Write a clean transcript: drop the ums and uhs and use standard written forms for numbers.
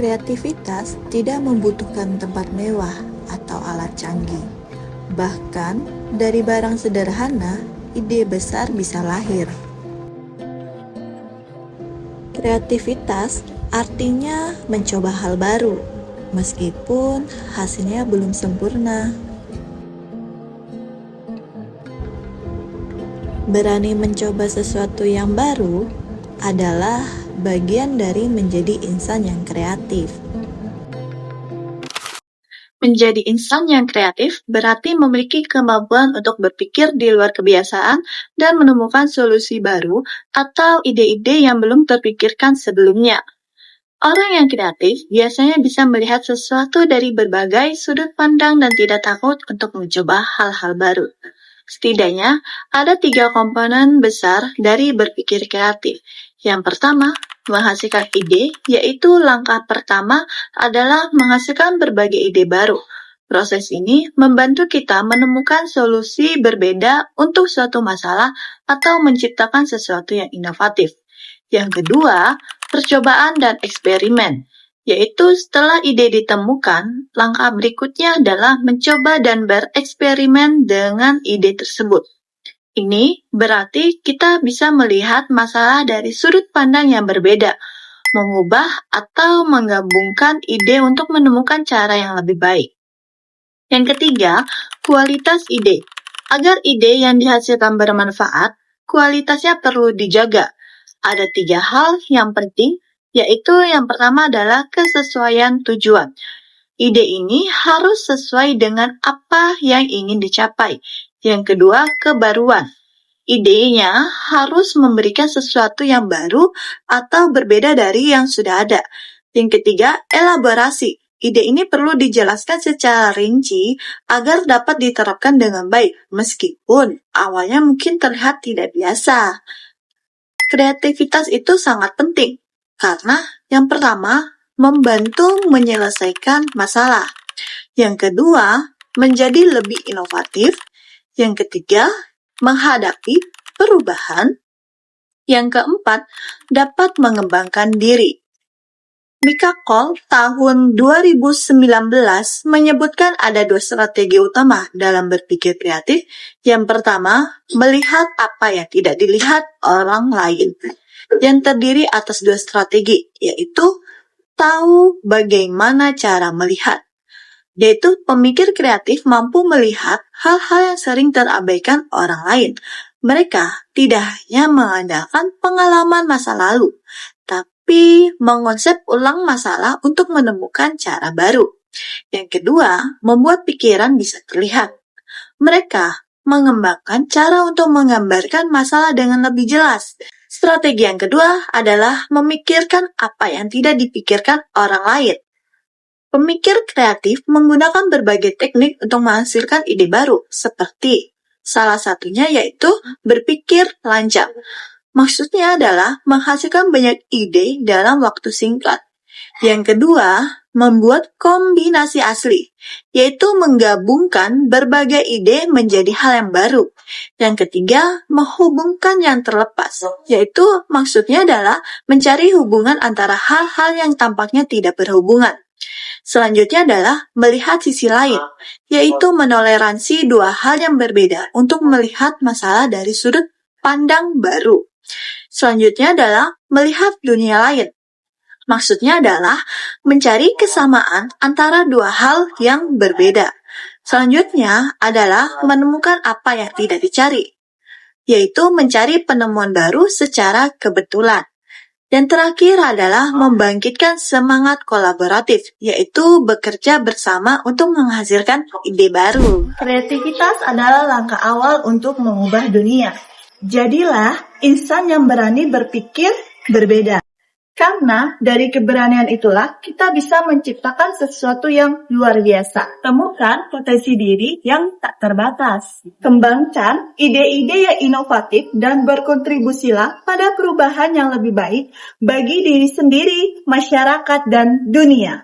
Kreativitas tidak membutuhkan tempat mewah atau alat canggih. Bahkan, dari barang sederhana, ide besar bisa lahir. Kreativitas artinya mencoba hal baru, meskipun hasilnya belum sempurna. Berani mencoba sesuatu yang baru adalah bagian dari menjadi insan yang kreatif. Menjadi insan yang kreatif berarti memiliki kemampuan untuk berpikir di luar kebiasaan dan menemukan solusi baru atau ide-ide yang belum terpikirkan sebelumnya. Orang yang kreatif biasanya bisa melihat sesuatu dari berbagai sudut pandang dan tidak takut untuk mencoba hal-hal baru. Setidaknya, ada 3 komponen besar dari berpikir kreatif. Yang pertama, menghasilkan ide, yaitu langkah pertama adalah menghasilkan berbagai ide baru. Proses ini membantu kita menemukan solusi berbeda untuk suatu masalah atau menciptakan sesuatu yang inovatif. Yang kedua, percobaan dan eksperimen, yaitu setelah ide ditemukan, langkah berikutnya adalah mencoba dan bereksperimen dengan ide tersebut. Ini berarti kita bisa melihat masalah dari sudut pandang yang berbeda, mengubah atau menggabungkan ide untuk menemukan cara yang lebih baik. Yang ketiga, kualitas ide. Agar ide yang dihasilkan bermanfaat, kualitasnya perlu dijaga. Ada 3 hal yang penting, yaitu yang pertama adalah kesesuaian tujuan. Ide ini harus sesuai dengan apa yang ingin dicapai. Yang kedua, kebaruan. Idenya harus memberikan sesuatu yang baru atau berbeda dari yang sudah ada. Yang ketiga, elaborasi. Ide ini perlu dijelaskan secara rinci agar dapat diterapkan dengan baik, meskipun awalnya mungkin terlihat tidak biasa. Kreativitas itu sangat penting, karena yang pertama, membantu menyelesaikan masalah. Yang kedua, menjadi lebih inovatif. Yang ketiga, menghadapi perubahan. Yang keempat, dapat mengembangkan diri. Mika Cole tahun 2019 menyebutkan ada 2 strategi utama dalam berpikir kreatif. Yang pertama, melihat apa yang tidak dilihat orang lain. Yang terdiri atas 2 strategi, yaitu tahu bagaimana cara melihat. Yaitu pemikir kreatif mampu melihat hal-hal yang sering terabaikan orang lain. Mereka tidak hanya mengandalkan pengalaman masa lalu, tapi mengonsep ulang masalah untuk menemukan cara baru. Yang kedua, membuat pikiran bisa terlihat. Mereka mengembangkan cara untuk menggambarkan masalah dengan lebih jelas. Strategi yang kedua adalah memikirkan apa yang tidak dipikirkan orang lain. Pemikir kreatif menggunakan berbagai teknik untuk menghasilkan ide baru, seperti salah satunya yaitu berpikir lancang. Maksudnya adalah menghasilkan banyak ide dalam waktu singkat. Yang kedua, membuat kombinasi asli, yaitu menggabungkan berbagai ide menjadi hal yang baru. Yang ketiga, menghubungkan yang terlepas, yaitu maksudnya adalah mencari hubungan antara hal-hal yang tampaknya tidak berhubungan. Selanjutnya adalah melihat sisi lain, yaitu menoleransi 2 hal yang berbeda untuk melihat masalah dari sudut pandang baru. Selanjutnya adalah melihat dunia lain. Maksudnya adalah mencari kesamaan antara 2 hal yang berbeda. Selanjutnya adalah menemukan apa yang tidak dicari, yaitu mencari penemuan baru secara kebetulan. Dan terakhir adalah membangkitkan semangat kolaboratif, yaitu bekerja bersama untuk menghasilkan ide baru. Kreativitas adalah langkah awal untuk mengubah dunia. Jadilah insan yang berani berpikir berbeda. Karena dari keberanian itulah kita bisa menciptakan sesuatu yang luar biasa. Temukan potensi diri yang tak terbatas. Kembangkan ide-ide yang inovatif dan berkontribusilah pada perubahan yang lebih baik bagi diri sendiri, masyarakat, dan dunia.